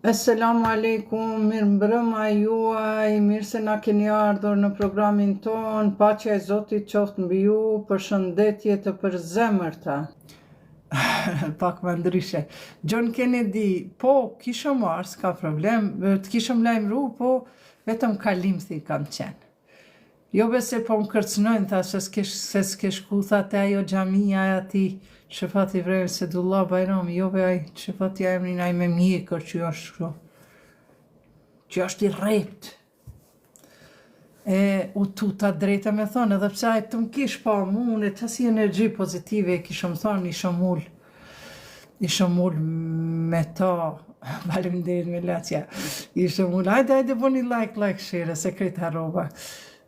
Assalamu alaikum, mirë mbrëma juaj, mirë se na keni ardhur në programin ton, paqja e Zotit qoftë mbi ju, përshëndetje të përzemërta. Pak më ndryshe. John Kennedy, po, kisha marrë, s'ka problem, të kishëm lajmëru, po, vetëm kalimthi kam qenë. Jo bese po më kërcnojnë, tha, se s'ke shku, tha, te ajo gjamia e ati, që fati vrejnë Sedullah Bajrami, jo be aj, që fati a emrin aj me mjekër që është kështu, që është i rrept. U tuta drejta me thonë, edhe pse aj të më kish pa mu, unë të si energji pozitive, kishëm thonë, ishëm ull me ta, faleminderit me lacja, ishëm ull, hajde boni like, share, sekret haroba,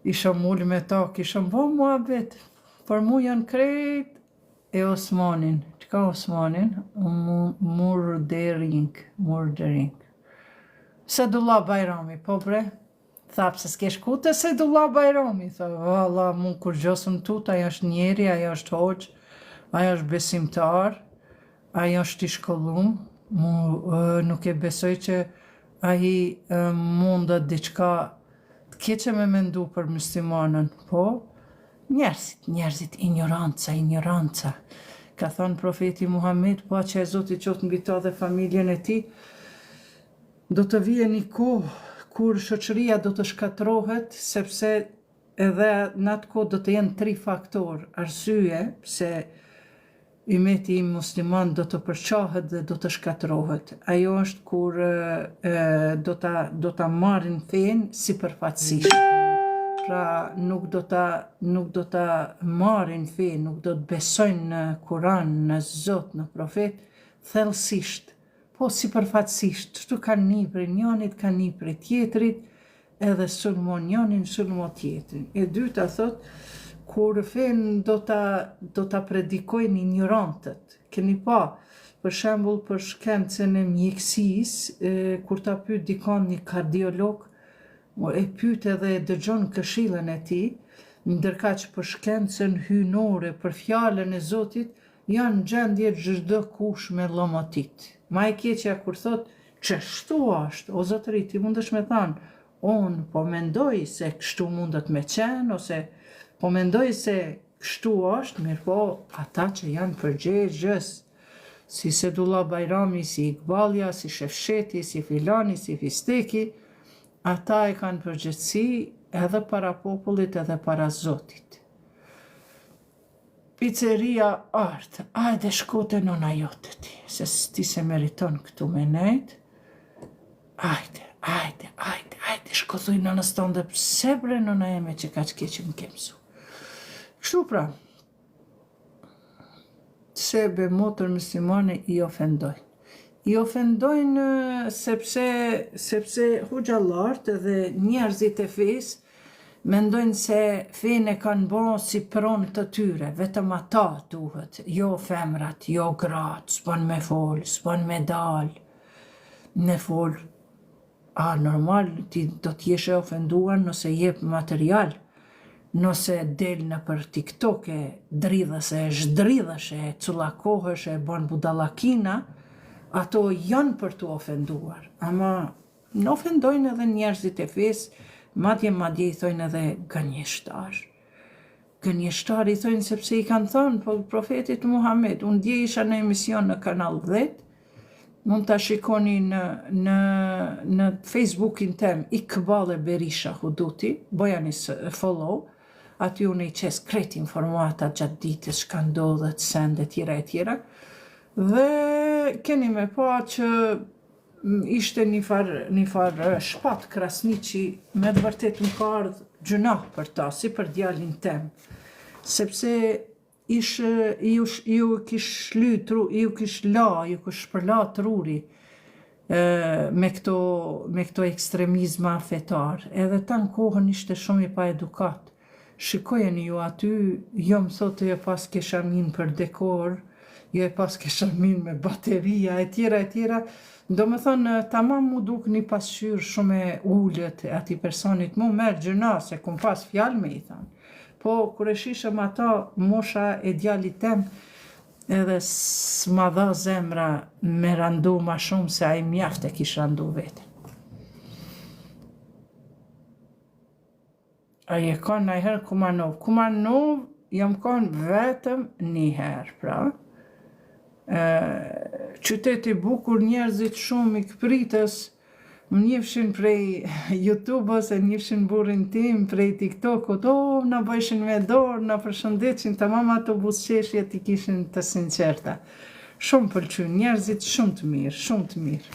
ishëm ull me ta, kishëm bo mua bet, për mu janë krejt, e Osmanin, qka Osmanin? Murdering. Sedullah Bajrami, po bre? Tha, pse s'ke shku te Sedullah Bajrami? Tha, valla, mu kur gjosëm tut, aja është njeri, aja është hoqë, aja është besimtar, aja është i shkollum, nuk e besoj që aji mundet diçka të keqe me mendu për muslimanën, po? Njerëzit, ignoranca. Ka thënë profeti Muhammed, paqja e Zotit qoftë mbi ta dhe familjen e tij, do të vijë një kohë kur shoqëria do të shkatërrohet, sepse edhe në atë kohë do të jenë 3 faktorë. Arsye pse ymeti im musliman do të përqahet dhe do të shkatërrohet. Ajo është kur do ta marrin fenë sipërfaqësisht. Pra nuk do ta marrin fe, nuk do të besojnë në Kur'an, në Zot, në profet, thellësisht, po sipërfaqësisht, çtu kanë nipër njënit, kanë nipër tjetrit, edhe sulmon njënin, sulmon tjetrin. E dyta thot, kur fen do ta predikojnë ignorantët. Keni pa, për shembull për shkencën e mjekësisë, kur ta pyet dikon një kardiolog, e pyet edhe e dëgjon këshillën e tij, ndërka që për shkencën hyjnore, për fjalën e Zotit, janë gjendje çdo kush me llomotit. Ma e keqja kur thot, ç'shtu është, o zotëri, ti mundesh me thanë, unë po mendoj se kështu mundet me qenë, ose po mendoj se kështu është, mirë po, ata që janë përgjegjës, si Sedullah Bajrami, si Iqbalja, si Shefsheti, si Filani, si Fisteki, ata e kanë përgjegjësi edhe para popullit edhe para Zotit. Pizzeria Art, ajde shkote nona jote ti, se ti se meriton këtu me nejt. Ajde, shkotuj nënës tonë dhe pse bre nona jeme që ka që keqë më kemësu. Kështu pra, sebe motër muslimane i ofendojnë. I ofendojnë sepse hoxhallartë dhe njerëzit e fesë mendojnë se fenë e kanë bërë si pronë të tyre, vetëm ata duhet, jo femrat, jo gratë, s'pan me folë, s'pan me dalë, me folë. Normal, ti do t'jesh e ofenduar nëse jep material, nëse del në për TikTok e zhdridhësh e cullakohesh e bën budallakina, ato janë për të ofenduar, ama në ofendojnë edhe njerëzit e fesë, madje i thojnë edhe gënjeshtar. Gënjeshtar i thojnë sepse i kanë thonë po profetit Muhammed, unë dje isha në emision në kanal 10, mund të shikoni në Facebookin tem, Iqbale Berisha Huduti, boja një follow, aty unë i qes krejt informata gjatë ditës, shka ndodhet, sende, tjera e tjera, dhe keni me pa që ishte një farë shpat krasniqi, me të vërtet më ka ardhë gjunah për ta, si për djalin tem, sepse ju kish shpërla truri me këto ekstremizma fetar, edhe ta në kohën ishte shumë i pa edukat. Shikojeni ju aty, jo më thotë jo pas kesha min për dekor, jo e pas kesha min me bateria, e tjera, do me thonë, tamam mu duk një pasqyr shumë e ullët e ati personit, mu merë gjëna, se kum pas fjalë me i thanë. Po, kër e shishëm ata, mosha e djalit tem, edhe s'ma dha zemra me randu ma shumë se ai mjaft e kish randu vetë. Ai e ka najherë Kumanov. Kumanov jam kanë vetëm njëherë, pra. Qyteti bukur, njerëzit shumë i këpritës, më njefshin prej YouTube-ës, e njefshin burin tim prej TikTok-ut, na bëjshin me dorë, na përshëndetsin, tamam ato busqeshjet i kishin të sinqerta. Shumë pëlqyn, njerëzit shumë të mirë, shumë të mirë.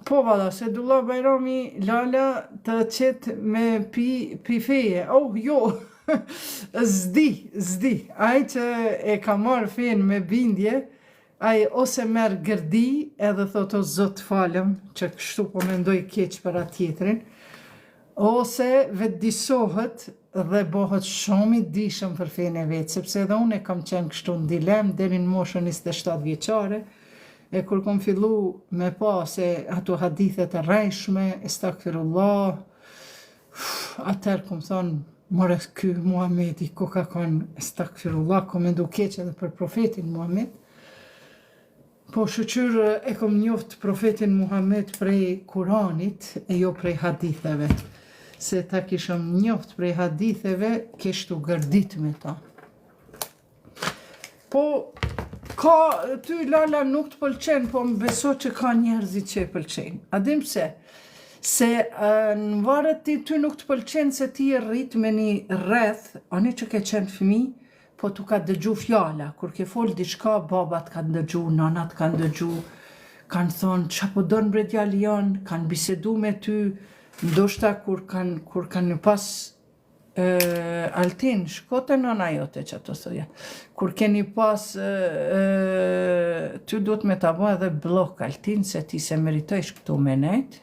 Po valla, se Dullah Bajrami Lala të qetë me pi feje. Jo, zdi. Ai që e ka marrë fen me bindje, ai ose merr gërdi edhe thot o zot falem, që kështu po mendoj keq për atjetrin, ose vetëdisohet dhe bëhet shumë i dishëm për fen e vetë, sepse edhe unë kam qenë kështu në dilem deri në moshën 27 vjeçare. E kur kom fillu me pa se ato hadithet e rrejshme, estakfirullah, atëherë kom thonë, more ky Muhamedi, ku ka kanë estakfirullah, kom mendu keq edhe për profetin Muhammed. Po shëqyr e kom njoft profetin Muhammed prej Kuranit e jo prej haditheve. Se ta kishëm njoft prej haditheve, kishtu gërdit me ta. Po, ty Lala nuk të pëlqen, po më beso që ka njerëzit që e pëlqen. A dim pse? Se në varet ty nuk të pëlqen se ti e rrit me një rreth, ani që ke qenë fëmi, po tu ka dëgju fjala. Kur ke fol diçka, babat kanë dëgju, nanat kanë dëgju, kanë thonë qa po donë bre djali janë, kanë bisedu me ty, ndoshta kur kanë pas Altin, shkote nëna jote që ato thoja. Kur keni pas, ty duhet me ta bo edhe blok Altin, se ti se meritojsh këtu me nejt.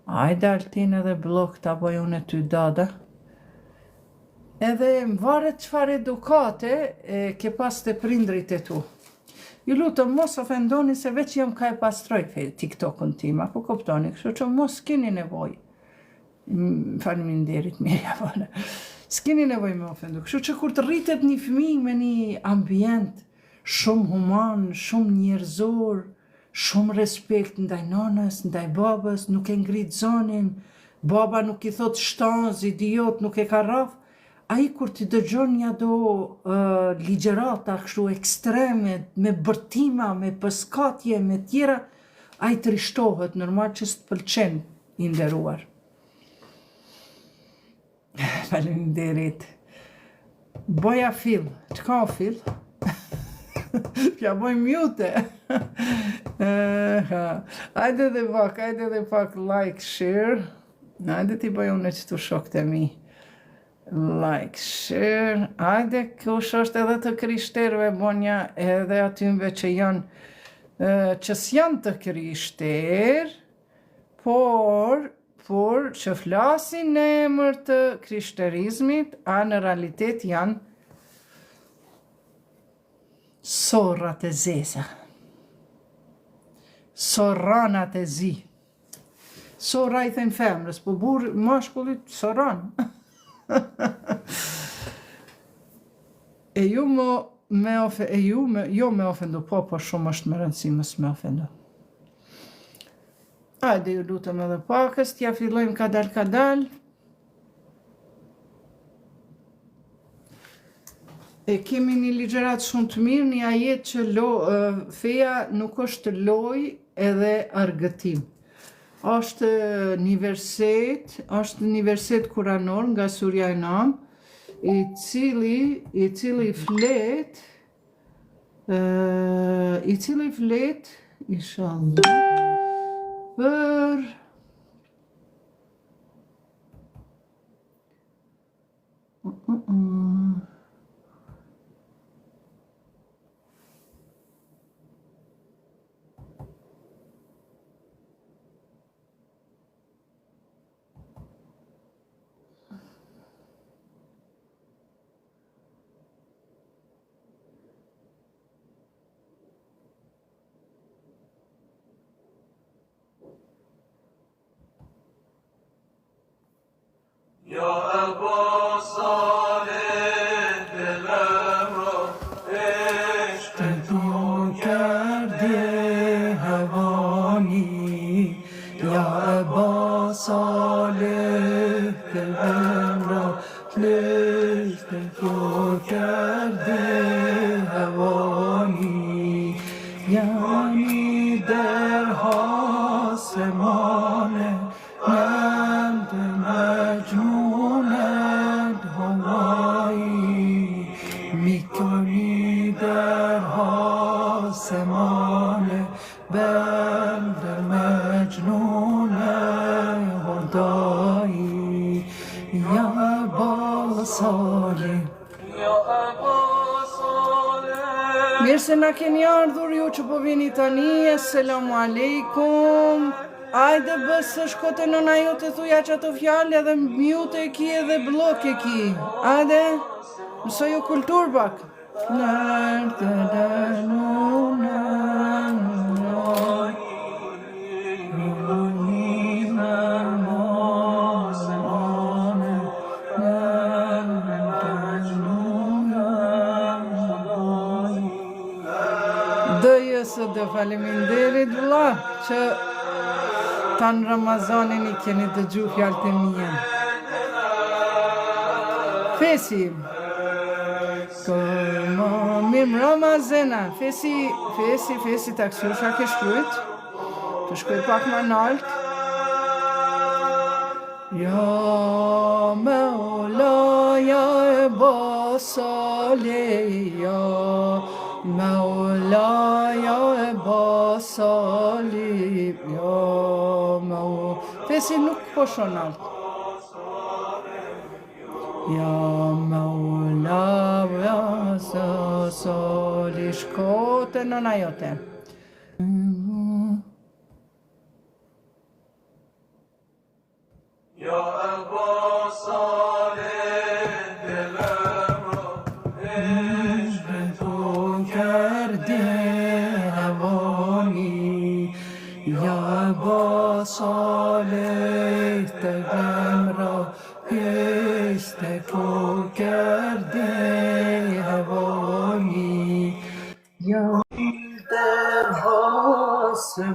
Ajde Altin edhe blok ta boj unë ty dada. Edhe më varet qfar edukate ke pas të prindrit e tu. Ju lutëm, mos ofendoni se veç jam ka e pastroj TikTok-ën tim, apo koptoni, kështu që mos keni nevoj. Faleminderit Mirja, vale. S'keni nevoj me ofendu. Kështu që kur të rritet një fëmijë me një ambient shumë human, shumë njerëzor, shumë respekt ndaj nanës, ndaj babës, nuk e ngrit zonin, baba nuk i thot shtanz, idiot, nuk e ka rraf, ai kur ti dëgjon një do ligjerata kështu ekstreme, me bërtima, me pëskatje, me tjera, ai trishtohet, normal që s'të pëlqen i nderuar. Faleminderit. Boja fill. Që ka fill? Pja boj mjute. Ajde dhe pak like, share. Ajde ti boj unë që të shokët e mi. Like, share. Ajde, kush është edhe të krishterve bonja edhe atymve që janë, që s'janë të krishter, por që flasin në emër të krishterizmit, a në realitet janë sorrat e zeza. Sorranat e zi. Sorra i thënë femrës, po burë mashkullit sorran. Jo me ofendu, po shumë është me rëndësi mës me ofendu. Ajde ju lutëm edhe pakës, tja fillojmë kadal. E kemi një ligjerat shumë të mirë, një ajet që feja nuk është loj edhe argëtim. Është një verset kuranor nga Surja Enam, i cili flet, inshallah, për Yani der hasemane nemd mecnunet havai mikoni der hasemane bend mecnunet havai ya basali Mirë se na keni ardhur ju që po vini tani, Assalamu alaikum. Ajde bësë shkote nëna ju të thuja që ato fjallë edhe mute e ki edhe blok e ki. Ajde, mësoj ju kultur bak. Dëjësë dhe faleminderit vëlla që tanë Ramazanin i keni dëgju fjallë të mija. Fesi Mirë Ramazena Fesi taksusha ke shkrujt të shkruj pak ma nalt Ja Mevla ja e basale ja Mevla ja e basali ja Mevla Fesi nuk po shon alt Ja Mevla ja basali shkote nëna jote Ja e basali Ya basaleh te gemra işte kokerde havani Ya der hasemane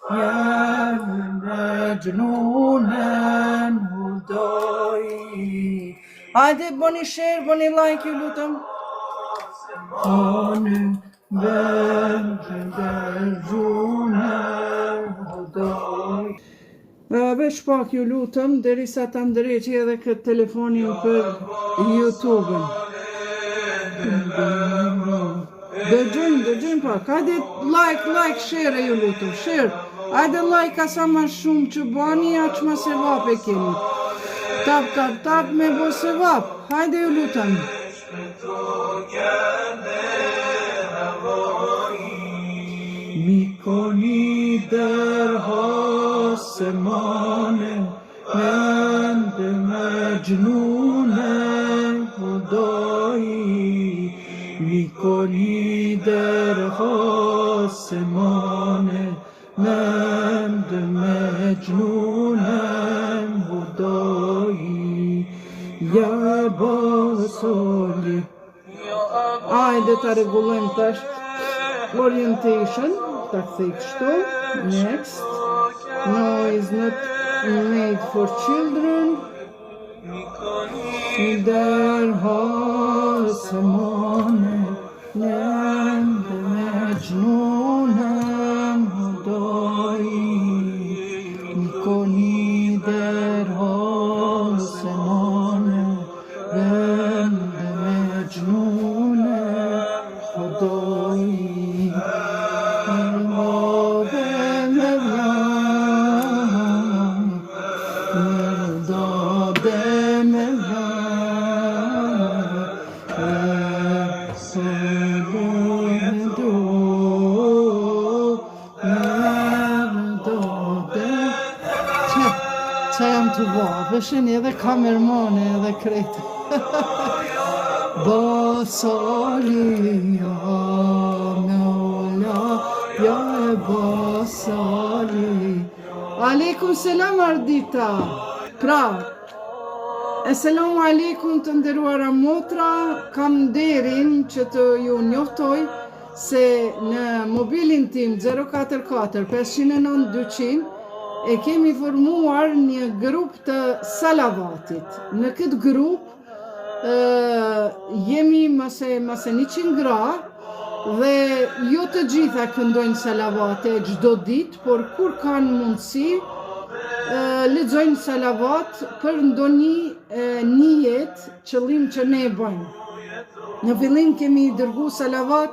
ya mecnunen hudai Hajde boni share, boni like ju lutem Veç pak ju lutëm, derisa ta ndreqi edhe këtë telefonin për YouTube-ën. Dëgjojmë pak, hajde like, share ju lutëm, share. Hajde like asa ma shumë që bani, aq ma se vap e keni. Tap me bo se vap, hajde ju lutëm. Mikoni der hasemane nemd mecnune hudai Mikoni der hasemane nemd mecnune hudai Ya basali Ajde ta rregullojmë tash orientation ta kthej kështu next no is not made for children der hasemane nemd mecnunen hudai Mikoni der hasemane nemd mecnunen hudai Sheni edhe kamermane edhe krejtë Basali ja Mevla ja e basali Aleikum selam Ardita Pra, Assalamu alaikum të nderuara motra, kam nderin që të ju njoftoj se në mobilin tim 044 509 200 e kemi formuar një grup të salavatit. Në këtë grup jemi mase 100 gra dhe jo të gjitha këndojnë salavate çdo ditë, por kur kanë mundësi lexojnë salavat për ndonjë nijet, qëllim që ne e bëjmë. Në fillim kemi dërgu salavat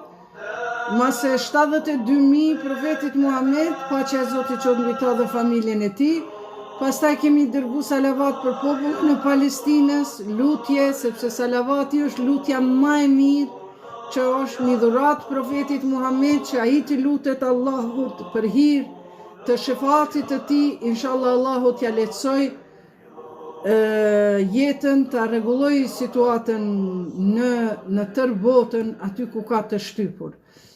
mase 72.000 profetit Muhammed, paqja e Zotit qoftë mbi ta dhe familjen e tij. Pastaj kemi dërgu salavat për popullin e Palestinës, lutje, sepse salavati është lutja më e mirë, që është një dhuratë profetit Muhammed, që ai të lutet Allahut për hir të shefatit të tij, inshallah Allahu t'ja lehtësoj jetën, ta rregulloj situatën në tërë botën aty ku ka të shtypur.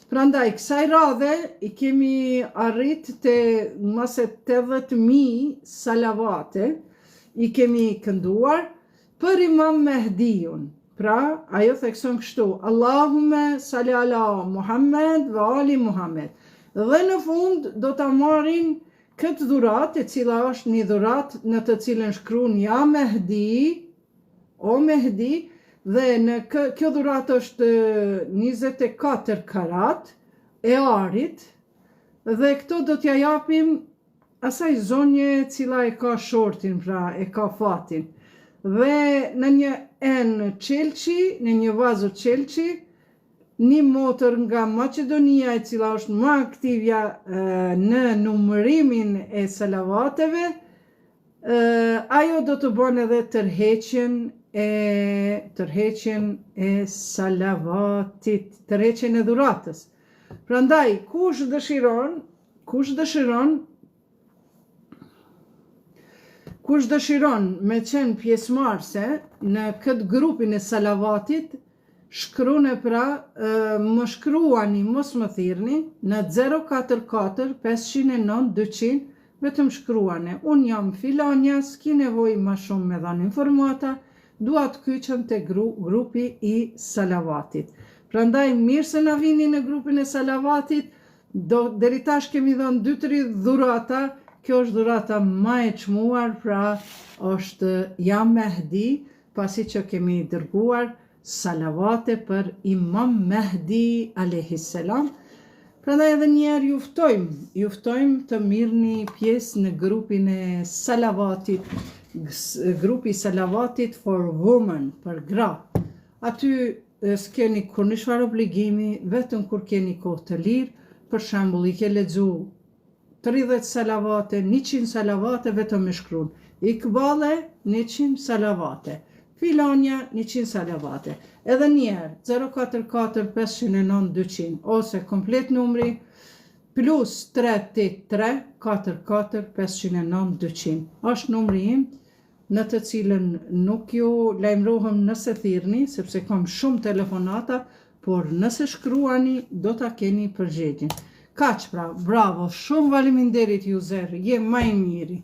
Prandaj kësaj radhe i kemi arrit te mase 80.000 salavate i kemi kënduar për Imam Mehdiun. Pra, ajo thekson kështu: Allahumme salli ala Muhammed wa ali Muhammed. Dhe në fund do ta marrin këtë dhurat, e cila është një dhurat në të cilën shkruan ja Mehdi, o Mehdi, dhe në kjo dhurat është 24 karat e arit, dhe këto do t'ja japim asaj zonje cila e ka shortin, pra e ka fatin. Dhe në një enë qelqi, në një vazo qelqi, një motër nga Maqedonia, e cila është më aktivja në numërimin e salavateve, ajo do të bën edhe tërheqjen e salavatit, tërheqjen e dhuratës. Prandaj, kush dëshiron me qenë pjesëmarrëse në këtë grupin e salavatit, shkrune pra, më shkruani, mos më thirrni, në 044 509 200, vetëm shkruane: unë jam filanja, s'ki nevojë më shumë me dhanë informata, dua të kyçem te grupi i salavatit. Prandaj mirë se na vini në grupin e salavatit, deri tash kemi dhënë 2-3 dhurata. Kjo është dhurata më e çmuar, pra është ja Mehdi, pasi që kemi dërguar salavate për Imam Mehdi a.s. Prandaj edhe njerë juftojmë të mirëni pjesë në grupin e salavatit, grupi salavatit for women, për gra. Aty s'keni kur një çfarë obligimi, vetëm kur keni kohë të lirë, për shembull i ke lexu 30 salavate, 100 salavate, vetëm me shkruan Ikbale 100 salavate, Filanja 100 salavate. Edhe njerë 044 509 200, ose komplet numri plus 383 44 509 200. Është numri im, në të cilën nuk ju lajmërohem nëse thirrni, sepse kam shumë telefonata, por nëse shkruani do ta keni përgjigjen. Kaq pra, bravo, shumë faleminderit ju zerë, je më i miri,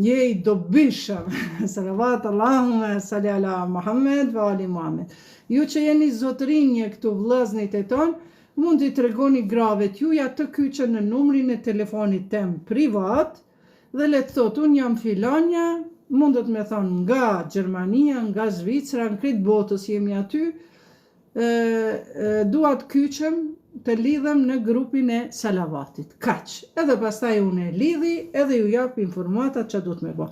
je i dobishëm. Salavat Allahumme salli ala Muhammed wa ali Muhammed. Ju që jeni zotrinje këtu vllëznit e ton, mund t'i tregoni grave t'juja të kyçen në numrin e telefonit tem privat dhe le të thot: unë jam filanja, mundet me thonë nga Gjermania, nga Zvicra, në krejt botës jemi aty, dua të kyçem, të lidhem në grupin e salavatit. Kaq. Edhe pastaj unë e lidhi, edhe ju jap informatat që duhet me bë.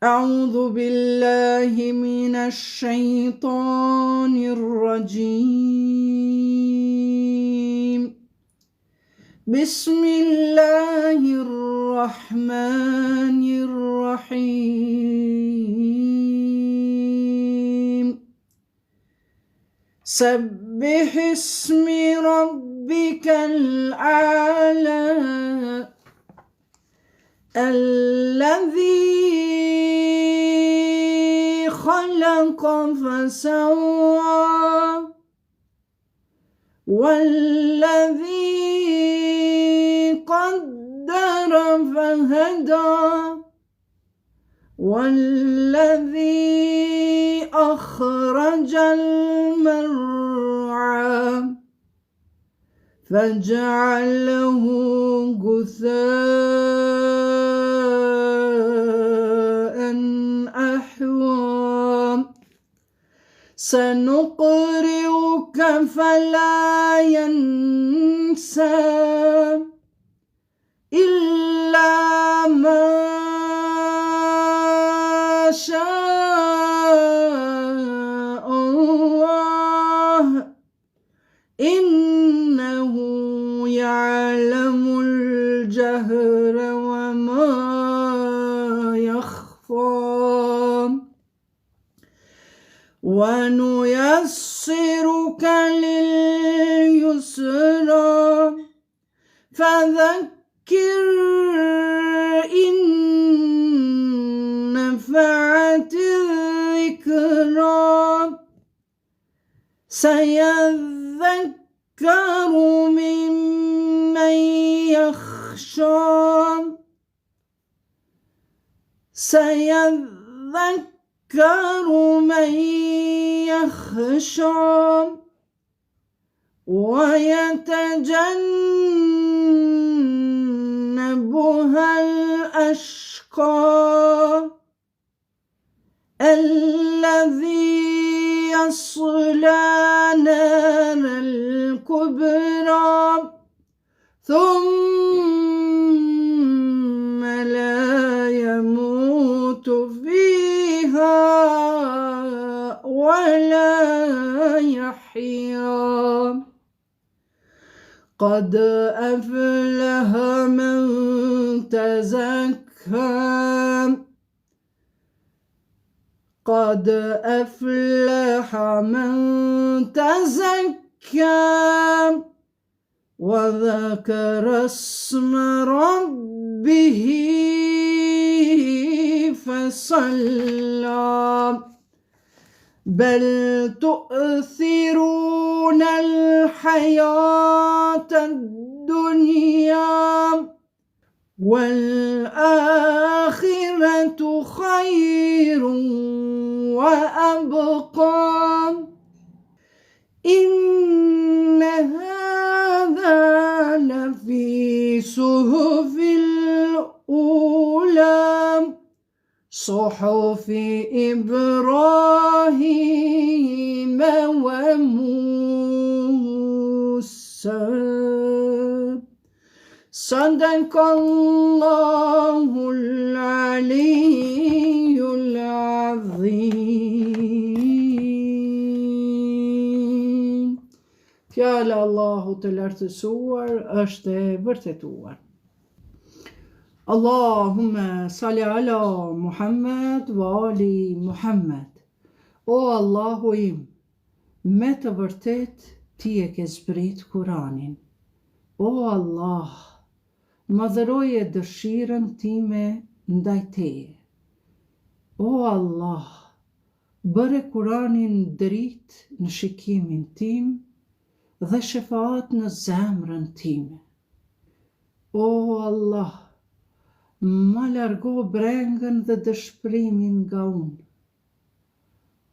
A'udhu billahi minash shaitanir rajim. Bismillahirrahmanirrahim. سبح اسم ربك الأعلى الذي خلق فسوى والذي قدر فهدى والذي أخرج المرعى فجعله غثاء أحوى سنقرئك فلا ينسى إلا ما شاء الله إنه يعلم الجهر وما يخفى ونيسرك لليسرى فذكر إن نفعت الذكرى سيذكر ممن يخشى ويتجنبها الأشقى الذي يصلى نار الكبرى ثم لا يموت فيها ولا يحيا قد أفلح من تزكى قد أفلح من تزكى وذكر اسم ربه فصلى بل تؤثرون الحياة الدنيا والآخرة خير وأبقى إن هذا لفي صحف الأولى صحف إبراهيم وموسى صدق الله العلي العظيم. Fjala Allahu të lartësuar është e vërtetuar. Allahumme salli ala Muhammed wa ali Muhammed. O Allahu im, me të vërtet ti e ke zbrit Kuranin. O Allah, madhëroje dëshirën time ndaj teje. O Allah, bëre Kuranin dritë në shikimin tim dhe shefaat në zemrën time. O Allah, ma largo brengën dhe dëshprimin nga unë.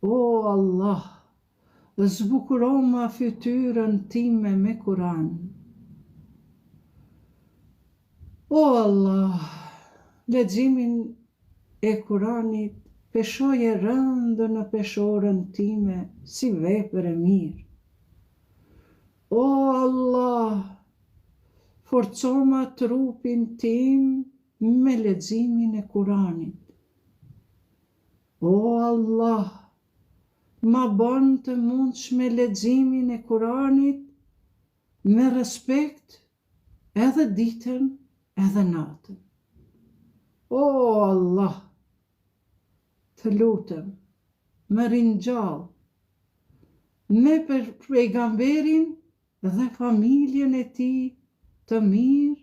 O Allah, zbukuro ma fytyrën time me Kuran. O Allah, leximin e Kuranit peshoje rëndë në peshorën time si vepër e mirë. O Allah, forcoma trupin tim me leximin e Kuranit. O Allah, ma bon të mundshme leximin e Kuranit me respekt edhe ditën edhe natën. O Allah, të lutem, më ringjall me pejgamberin dhe familjen e tij të mirë,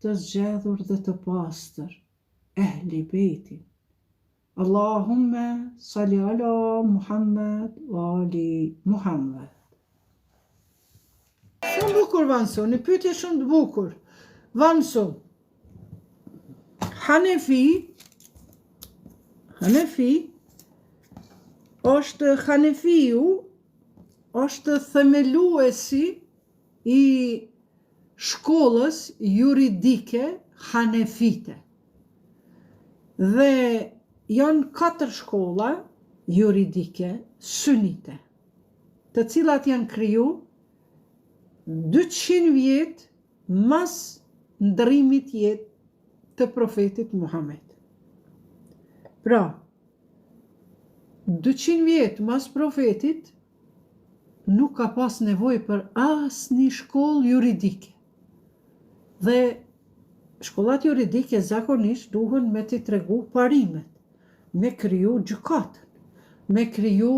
të zgjedhur dhe të pastër, ehli bejtin. Allahumme salli ala Muhammed wa ali Muhammed. Shumë bukur Vanso, një pyetje shumë të bukur. Hanefiu është themeluesi i shkollës juridike hanefite. Dhe janë 4 shkolla juridike sunite, të cilat janë kriju 200 vjet mas ndërimit jetë të profetit Muhammed. Pra, 200 vjet mas profetit nuk ka pas nevojë për asnjë shkollë juridike. Dhe shkollat juridike zakonisht duhen me t'i tregu parimet, me kriju gjykatën, me kriju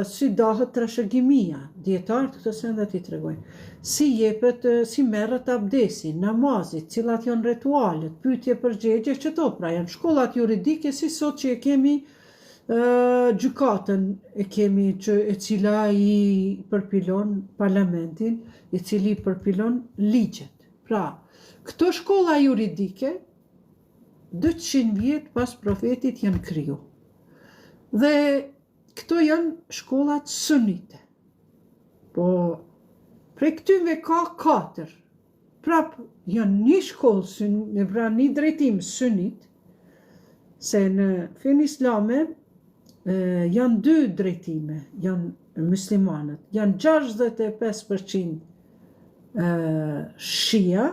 si dahet trashëgimia, dietarët këtë sende t'i tregojnë, si jepet, si merret abdesi, namazit, cilat janë ritualet, pyetje përgjigje, çto pra janë shkollat juridike si sot që e kemi gjykatën e kemi e cila i përpilon parlamentin, i cili përpilon ligjet. Pra, këto shkolla juridike 200 vjet pas profetit janë kriju. Dhe këto janë shkollat sunite. Po, prej këtyve ka 4. Prap janë një shkollë, pra një drejtim sunit, se në fen islame janë 2 drejtime, janë muslimanët, janë 65% shia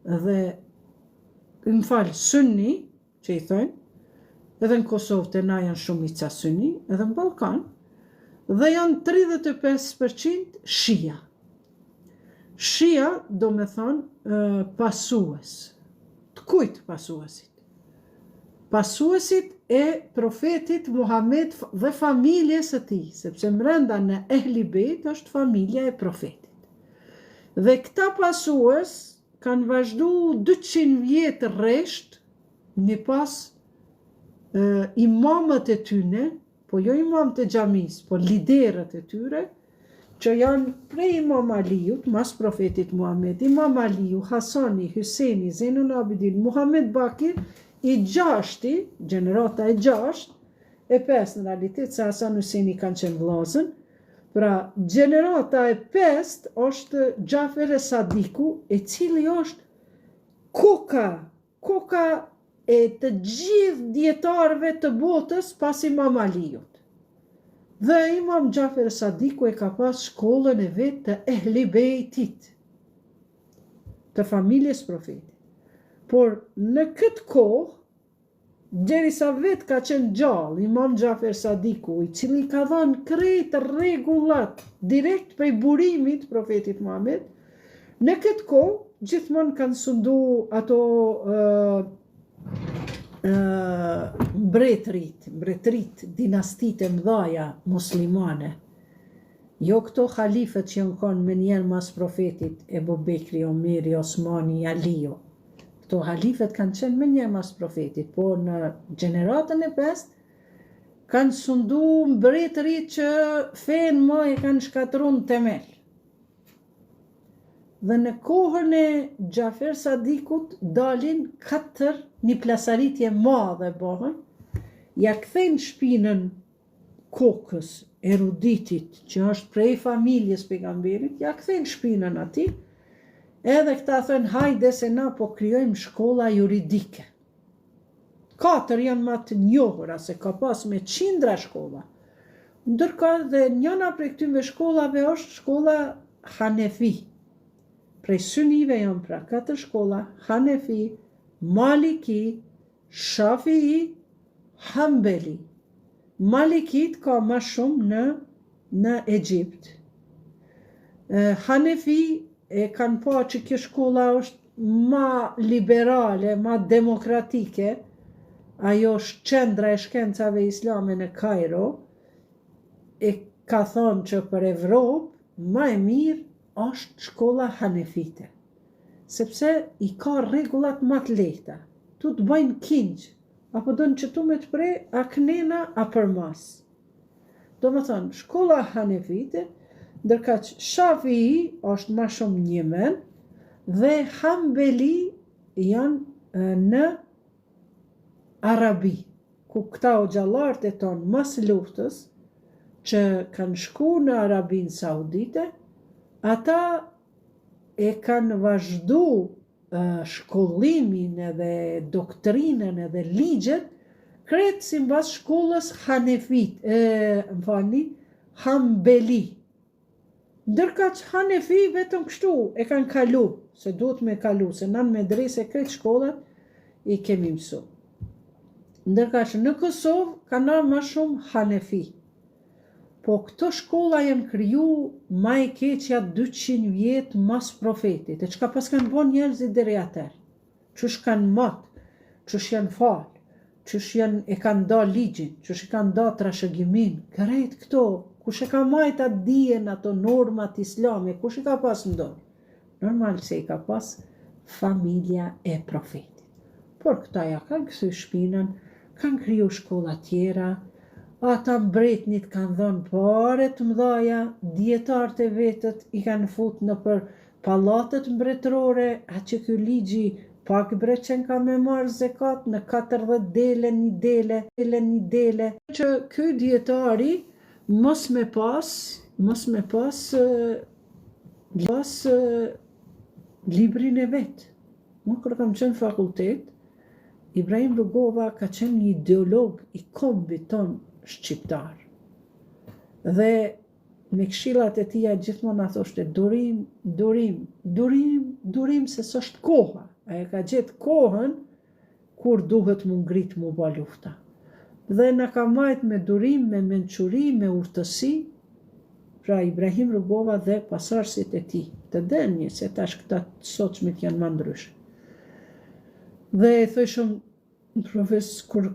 dhe sunni, që i thonë, edhe në Kosovë të na janë shumica sunni, edhe në Ballkan, dhe janë 35% shia. Shia do me thonë pasues. Të kujt pasuesit? Pasuesit e profetit Muhammed dhe familjes së tij, sepse brenda në Ehli Bejt është familja e profetit. Dhe këta pasues kanë vazhdu 200 vjet rresht me pas imamët e tyne, po jo imamët e xhamis, po liderët e tyre, që janë prej Imam Aliut, mas profetit Muhammed, Imam Aliu, Hasani, Hyseni, Zenun Abidin, Muhammed Bakir, i 6, gjenerata e 6, e 5 në realitet, se Hasan Hyseni kanë qenë vllazën, pra gjenerata e 5 është Gjafer e Sadiku, e cili është koka e të gjithë dietarëve të botës pas Imam Aliut. Dhe Imam Gjafer e Sadiku e ka pas shkollën e vetë të Ehli Bejtit, të familjes profetit. Por në këtë kohë, derisa vetë ka qenë gjallë, Imam Gjafer Sadiku, i cili ka dhënë krejt rregullat direkt prej burimit profetit Muhammed, në këtë kohë gjithmonë kanë sundu ato mbretërit, dinastitë e mëdhaja muslimane. Jo këto halifët që janë konë me njerë mas profetit, Ebu Bekri, Omeri, Osmani, Aliu. Këto halifët kanë qenë me njerë mas profetit, po në gjeneratën e 5 kanë sundu mbretërit që fenë më e kanë shkatru në temel. Dhe në kohën e Gjafer Sadikut dalin 4 një plasaritje madhe bëhen, ja kthejnë shpinën kokës, eruditit, që është prej familjes pejgamberit, ja kthejnë shpinën ati, edhe këta thënë, hajde se na po krijojmë shkolla juridike. 4 janë më të njohura, se ka pas me qindra shkolla. Ndërka dhe njëna prej këtyre shkollave është shkolla Hanefi. Prej sunnive janë pra 4 shkolla, Hanefi, Maliki, Shafii, Hambeli. Malikit ka ma shumë në Egjipt. Hanefi e kanë pa që kjo shkolla është ma liberale, ma demokratike, ajo është qendra e shkencave islame në Kairo, e ka thonë që për Evropë ma e mirë është shkolla Hanefite, sepse i ka rregullat ma të lehta, tu të bëjnë kingjë, apo do në që tu me të prej, a knena, a për mas. Do më thonë, shkolla Hanefite, ndërka që Shafii është ma shumë Njemen, dhe Hambeli janë në Arabi, ku këta o gjallarët e tonë mas luftës, që kanë shku në Arabinë Saudite, ata e kanë vazhdu shkollimin edhe doktrinën edhe ligjet, kretë si mbas shkollës Hanefit, Hambeli. Ndërka që Hanefi vetëm kështu e kanë kalu, se duhet me kalu, se në medrese kretë shkollat i kemi mësu. Ndërka që në Kosovë kanë ma shumë Hanefi. Po këto shkolla janë kriju ma e keqja 200 vjetë mas profetit, e çka pas kanë bon njerëzit deri atër. Qësh kanë matë, qësh janë falë, qësh e kanë da ligjin, qësh e kanë da trashëgimin, kërejt këto, kush e ka majt atë dijen ato normat islame, kush e ka pas ndonë? Normal se i ka pas familja e profetit. Por këta ja kanë këthy shpinën, kanë kriju shkolla tjera, ata mbretnit kanë dhonë pare të mdhaja, djetarët e vetët i kanë fut në për pallatet mbretërore, a që ky ligji pak breqen ka me marrë zekat në 40 dele, një dele, që ky djetari mos me pas librin e vetë. Më kërë kam qenë fakultet, Ibrahim Rugova ka qenë një ideolog i kombit ton shqiptar. Dhe me këshillat e tia gjithmonë a thoshte durim se s'është koha. A e ka gjetë kohën kur duhet mu ngrit mu ba lufta. Dhe në ka majt me durim, me mençuri, me urtësi, pra Ibrahim Rugova dhe pasarësit e ti, të denjë, se tash këta sotshmit janë ma ndryshë. Dhe e thëshëm, kur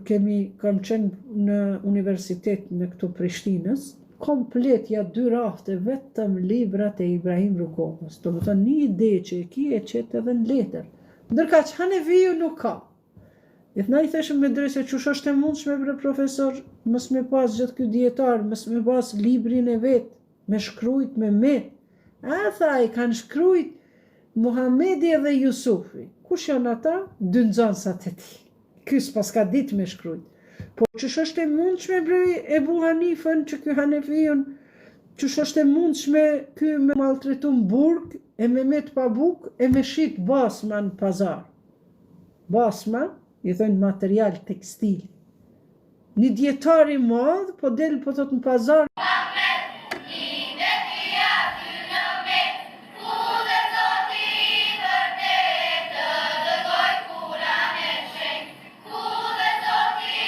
kam qenë në universitet në këtu Prishtinës, komplet ja 2 rafte vetëm librat e Ibrahim Rugovës. Do më thënë një ide që e ki e qetë edhe në letër. Ndërka që Hanefiju nuk ka. E thëna i theshëm me drejse që është e mundshme bre profesor, mës me pas gjithë kjo djetar, mës me pas librin e vetë, me shkrujt me met. A tha, i kanë shkrujt Muhamedi dhe Jusufi. Kush janë ata? 2 nxënësat e ti. Ky s'pas ka ditë me shkrujt. Po që është e mundshme bre Ebu Hanifën, që ky Hanefijun, që është e mundshme ky me maltretun burg, e me met pa buk, e me shit basma në pazar. Basma, i thënë material tekstil. Një djetari madhë, po del po thot në pazar,